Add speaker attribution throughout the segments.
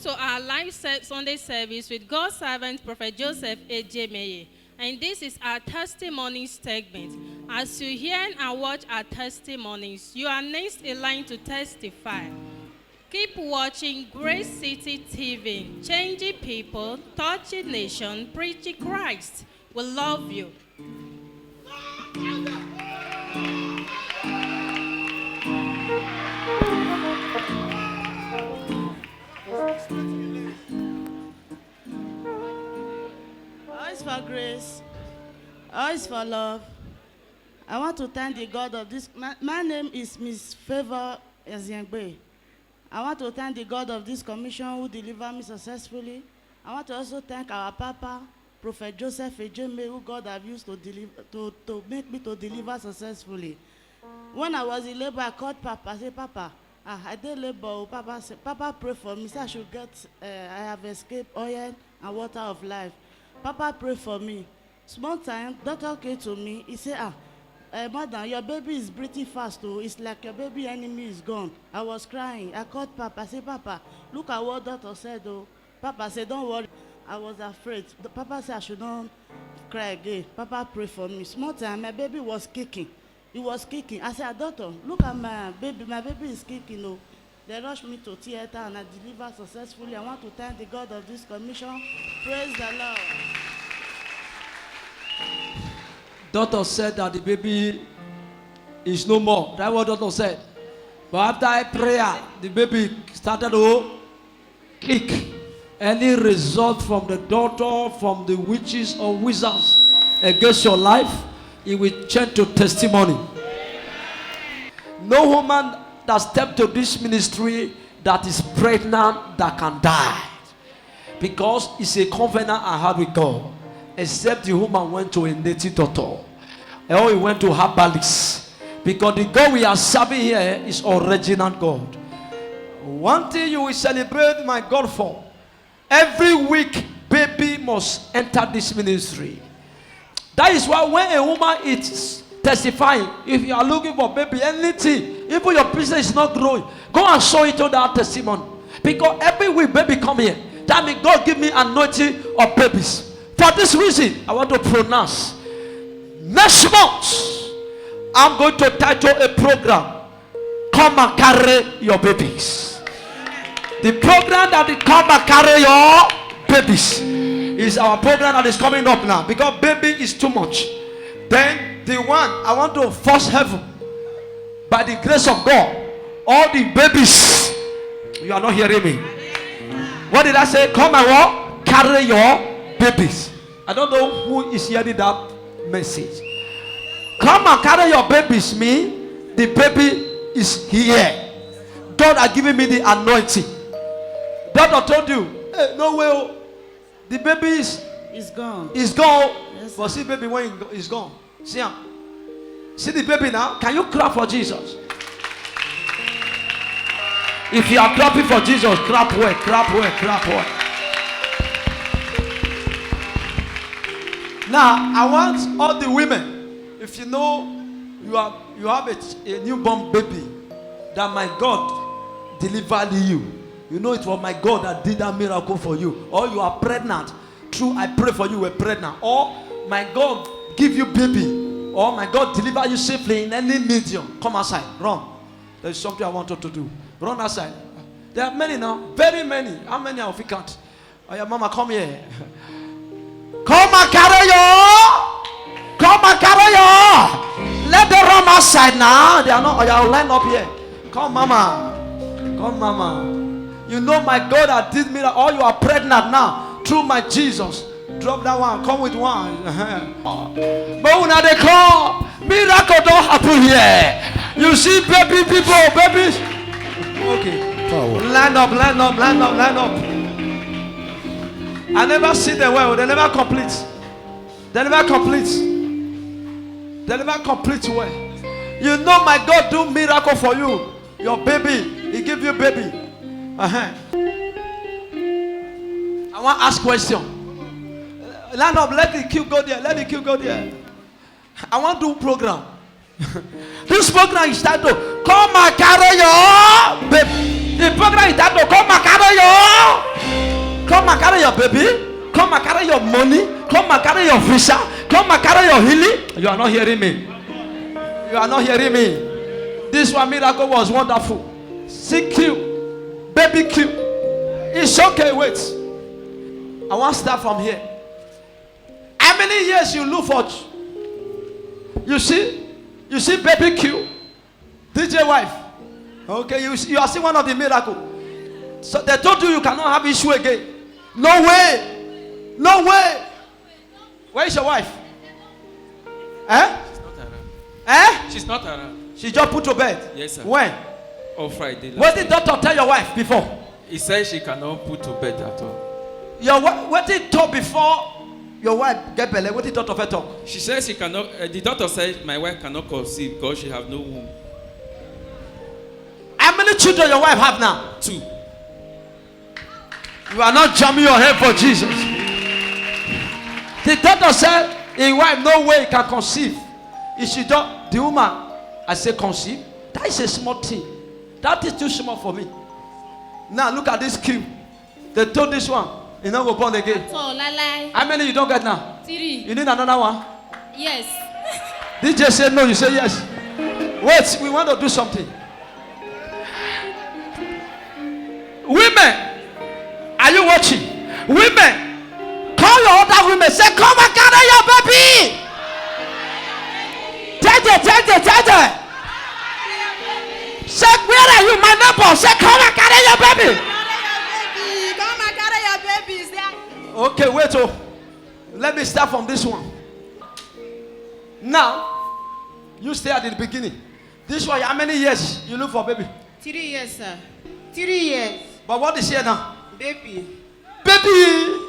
Speaker 1: to our live Sunday service with God's servant, Prophet Joseph A.J. Meye. And this is our testimony segment. As you hear and watch our testimonies, you are next in line to testify. Keep watching Grace City TV, changing people, touching nation, preaching Christ. We love you.
Speaker 2: All is for grace, all is for love. I want to thank the God of this. My name is Miss Favor Eziengbe. I want to thank the God of this commission who delivered me successfully. I want to also thank our Papa, Prophet Joseph A.J. Meye, who God have used to make me to deliver successfully. When I was in labor, I called Papa. I said, Papa, I did labor. Papa said, Papa pray for me. Say I should get, I have escaped oil and water of life. Papa pray for me. Small time, doctor came to me. He said, Madam, your baby is breathing fast. Oh. It's like your baby enemy is gone. I was crying. I called Papa. I said, Papa, look at what doctor said. Oh. Papa said, don't worry. I was afraid. Papa said I should not cry again. Papa prayed for me. Small time, my baby was kicking. He was kicking. I said, doctor, look at my baby. My baby is kicking. Oh. They rushed me to theater and I delivered successfully. I want to thank the God of this commission. Praise the Lord.
Speaker 3: Doctor said that the baby is no more. That's what doctor said. But after prayer, the baby started to kick. Any result from the doctor, from the witches or wizards against your life, it will change to testimony. No woman that stepped to this ministry that is pregnant that can die. Because it's a covenant I had with God. Except the woman went to a native doctor. Or he went to herbalist. Because the God we are serving here is original God. One thing you will celebrate my God for. Every week, baby must enter this ministry. That is why when a woman is testifying, if you are looking for baby, anything, even your business is not growing, go and show it to that testimony. Because every week, baby come here. That means God give me anointing of babies. For this reason, I want to pronounce. Next month, I'm going to title a program, Come and Carry Your Babies. The program that will come and carry your babies is our program that is coming up now. Because baby is too much. Then the one, I want to force heaven. By the grace of God, all the babies, you are not hearing me. What did I say? Come and what? Carry your babies. I don't know who is hearing that message. Come and carry your babies. Me, the baby is here. God has given me the anointing. Doctor told you, hey, no way, the baby is
Speaker 2: gone.
Speaker 3: It's gone.
Speaker 2: Yes,
Speaker 3: but see baby when it's gone. See him. See the baby now. Can you clap for Jesus? If you are clapping for Jesus, clap well, clap well, clap well. Now, I want all the women, if you know you have a newborn baby that my God delivered you. You know it was my God that did that miracle for you. Or you are pregnant. True, I pray for you, were pregnant. Or my God give you baby. Or my God deliver you safely in any medium. Come outside, run. There is something I want you to do. Run outside. There are many now, very many. How many are we count? Oh yeah, mama, come here. Come and carry your. Come and carry your. Let them run outside now. They are not. Oh yeah, line up here. Come, mama. Come, mama. You know my God that did miracle. Or you are pregnant now through my Jesus. Drop that one. Come with one. But when they call, miracle don't happen here. You see baby people, babies. Okay. Forward. Line up, line up, line up, line up. I never see them well. They never complete. They never complete. They never complete well. You know my God do miracle for you. Your baby. He give you baby. I want to ask question. Line up, let the queue go there. Let the queue go there. I want to do program. This program is titled Come and Carry Your Baby. The program is titled Come and Carry Your your baby. Come and carry your money. Come and carry your visa. Come and carry your healing. You are not hearing me. You are not hearing me. This one miracle was wonderful. See Q. Baby Q. It's okay, wait. I want to start from here. How many years you look for? You see baby Q. DJ wife. Okay, you are seeing one of the miracles. So they told you cannot have issue again. No way. No way. Where is your wife? Eh?
Speaker 4: She's not around.
Speaker 3: Eh?
Speaker 4: She's not around.
Speaker 3: She just put to bed.
Speaker 4: Yes, sir.
Speaker 3: When?
Speaker 4: On Friday.
Speaker 3: What did doctor tell your wife before?
Speaker 4: He said she cannot put to bed at all.
Speaker 3: What did talk before your wife get belly? What did doctor talk?
Speaker 4: She says she cannot. The doctor said my wife cannot conceive because she have no womb.
Speaker 3: How many children your wife have now?
Speaker 4: 2.
Speaker 3: You are not jamming your head for Jesus. The doctor said, "In wife, no way he can conceive." If she don't, the woman, I say conceive. That is a small thing. That is too small for me. Now look at this cube. They told this one, you know, go born again.
Speaker 5: So, lalai.
Speaker 3: How many you don't get now?
Speaker 5: 3.
Speaker 3: You need another one.
Speaker 5: Yes.
Speaker 3: DJ said no, you say yes. Wait, we want to do something. Women, are you watching? Women, call your other women. Say, come and carry your baby. Tete. Say, where are you, my neighbor? Say, come and carry your baby.
Speaker 5: Come and carry your babies.
Speaker 3: Okay, wait. Oh, let me start from this one. Now, you stay at the beginning. This one, how many years you look for baby?
Speaker 2: 3 years, sir. 3 years.
Speaker 3: But what is here now?
Speaker 2: Baby.
Speaker 3: Baby.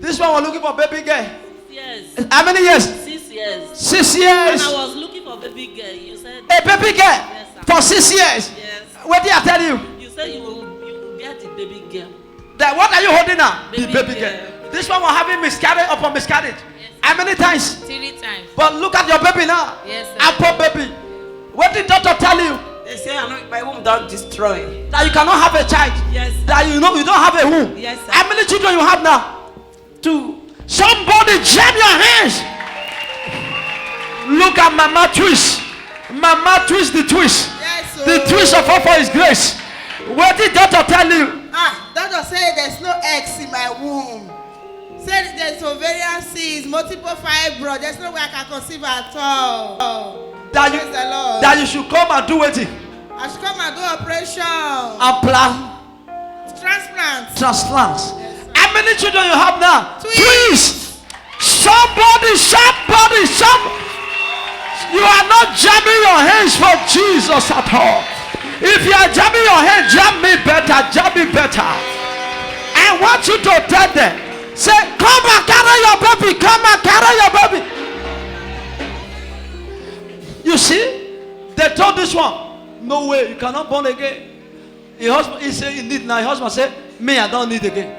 Speaker 3: This one was looking for baby girl.
Speaker 6: Yes.
Speaker 3: How many years?
Speaker 6: 6 years.
Speaker 3: 6 years.
Speaker 6: When I was looking for baby girl, you said.
Speaker 3: A baby girl
Speaker 6: Yes, sir.
Speaker 3: for 6 years.
Speaker 6: Yes.
Speaker 3: What did I tell you?
Speaker 6: You said you will get the baby girl.
Speaker 3: That what are you holding now?
Speaker 6: Baby
Speaker 3: The baby girl.
Speaker 6: girl.
Speaker 3: This one was having miscarriage upon miscarriage.
Speaker 6: Yes.
Speaker 3: How many times?
Speaker 5: 3 times.
Speaker 3: But look at your baby now.
Speaker 5: Yes, sir.
Speaker 3: Apple baby. What did doctor tell you?
Speaker 6: They say my womb don't destroy.
Speaker 3: That you cannot have a child.
Speaker 6: Yes.
Speaker 3: That you know you don't have a womb.
Speaker 6: Yes, sir.
Speaker 3: How many children you have now? 2. Somebody jam your hands. Look at Mama Twist. Mama Twist the twist.
Speaker 2: Yes, sir.
Speaker 3: The twist of all for his grace. What did doctor tell you?
Speaker 2: Doctor said there's no eggs in my womb. Said there's ovarian cysts, multiple fibroids. There's no way I can conceive at all.
Speaker 3: That
Speaker 2: Praise the Lord.
Speaker 3: you should come and do it
Speaker 2: I should come and do operation.
Speaker 3: and plan
Speaker 2: Transplant.
Speaker 3: transplants.
Speaker 2: Yes, sir.
Speaker 3: How many children you have now?
Speaker 2: Twins.
Speaker 3: Somebody. You are not jamming your hands for Jesus at all. If you are jamming your hands, jam me better. I want you to tell them, say, come and carry your baby, come and carry your baby. You see, they told this one, no way, you cannot born again. Your husband, he said, you need now. Your husband said, me, I don't need again.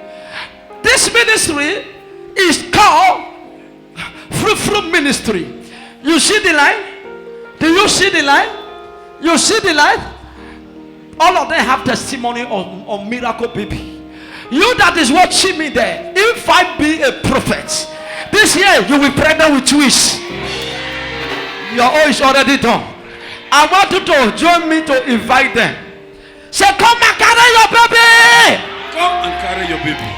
Speaker 3: This ministry is called Fruitful Ministry. You see the line? Do you see the line? You see the line? All of them have testimony on miracle baby. You that is watching me there, if I be a prophet, this year you will be pregnant with twins. Your oil is already done. I want you to join me to invite them. Say, come and carry your baby.
Speaker 4: Come and carry your baby.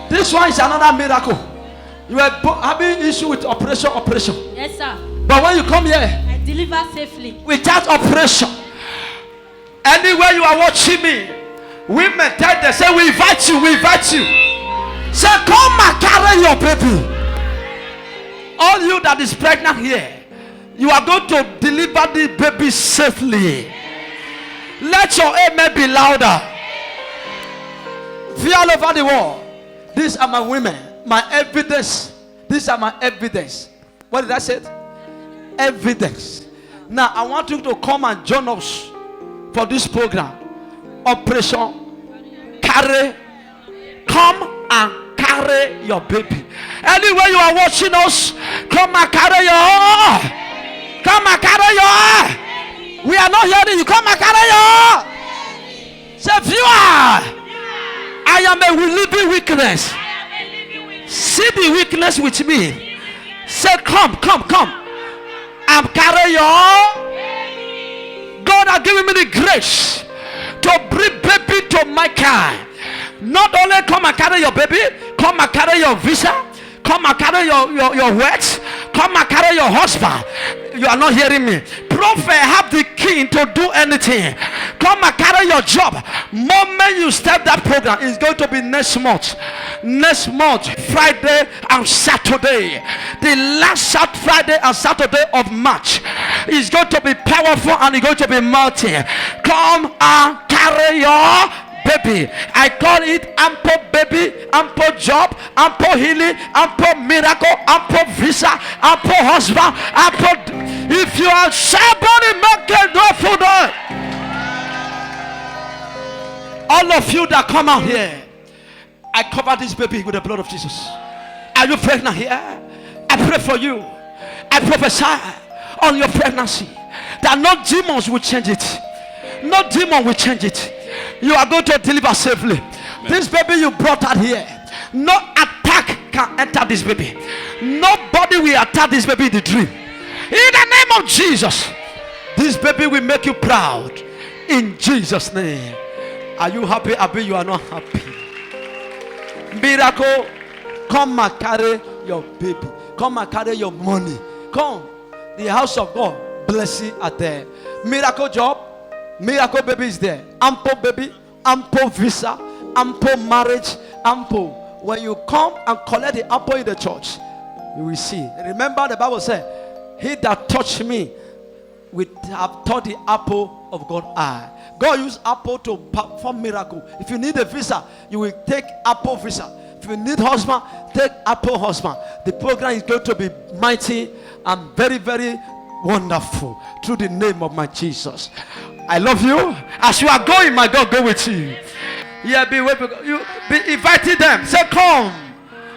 Speaker 3: This one is another miracle. You are having issue with operation.
Speaker 5: Yes, sir.
Speaker 3: But when you come here,
Speaker 5: I deliver safely.
Speaker 3: without operation, anywhere you are watching me, women tell them, say, we invite you. Say, come and carry your baby. All you that is pregnant here, you are going to deliver the baby safely. Let your amen be louder. Fear all over the world. These are my women, my evidence. These are my evidence. What did I say? Evidence. Now I want you to come and join us for this program. Operation Carry. Come and carry your baby. Anywhere you are watching us, come and carry your. Come and carry your. We are not hearing you. Come and carry your. Say, viewer, a living weakness. See the weakness with me. Say, come. I'm carrying your. God has given me the grace to bring baby to my kind. Not only come and carry your baby, come and carry your visa, come and carry your words, come and carry your husband. You are not hearing me. Prophet have the key to do anything. Come and carry your job. Moment you start that program, it's going to be next month, Friday and Saturday. The last Friday and Saturday of March is going to be powerful and it's going to be multi. Come and carry your baby. I call it ample baby, ample job, ample healing, ample miracle, ample visa, ample husband, ample. If you are somebody, make it no food. All of you that come out here, I cover this baby with the blood of Jesus. Are you pregnant here? I pray for you. I prophesy on your pregnancy that no demons will change it. No demon will change it. You are going to deliver safely. Amen. This baby you brought out here, no attack can enter this baby. Nobody will attack this baby in the dream. In the name of Jesus, this baby will make you proud. In Jesus' name. Are you happy? Abi, you are not happy. Miracle, come and carry your baby. Come and carry your money. Come. The house of God, blessing are there. Miracle job, miracle baby is there. Ample baby, ample visa, ample marriage, ample. When you come and collect the apple in the church, you will see. Remember the Bible said, he that touched me will have touched the apple of God's eye. God used apple to perform miracle. If you need a visa, you will take apple visa. If you need husband, take apple husband. The program is going to be mighty and very, very wonderful through the name of my Jesus. I love you. As you are going, my God, go with you. Yeah, be inviting them. Say, come.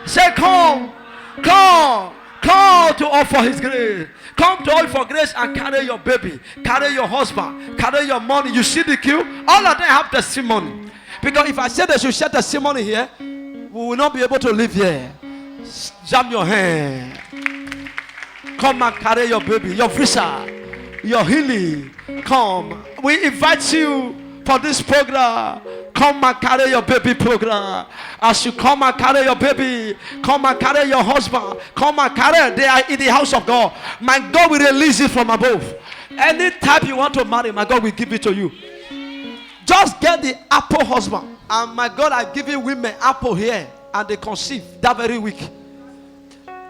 Speaker 3: Say, come. Come. Come to offer his grace. Come to offer grace and carry your baby, carry your husband, carry your money. You see the queue? All of them have testimony. Because if I say they should share testimony here, we will not be able to live here. Jam your hand. Come and carry your baby, your visa, your healing. Come. We invite you for this program. Come and carry your baby program. As you come and carry your baby, come and carry your husband, come and carry. They are in the house of God. My God will release it from above. Any type you want to marry, my God will give it to you. Just get the apple husband. And my God, I give you women apple here, and they conceive that very week.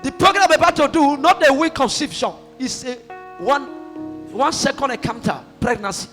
Speaker 3: The program I'm about to do, not a week conception, it's a one second encounter pregnancy.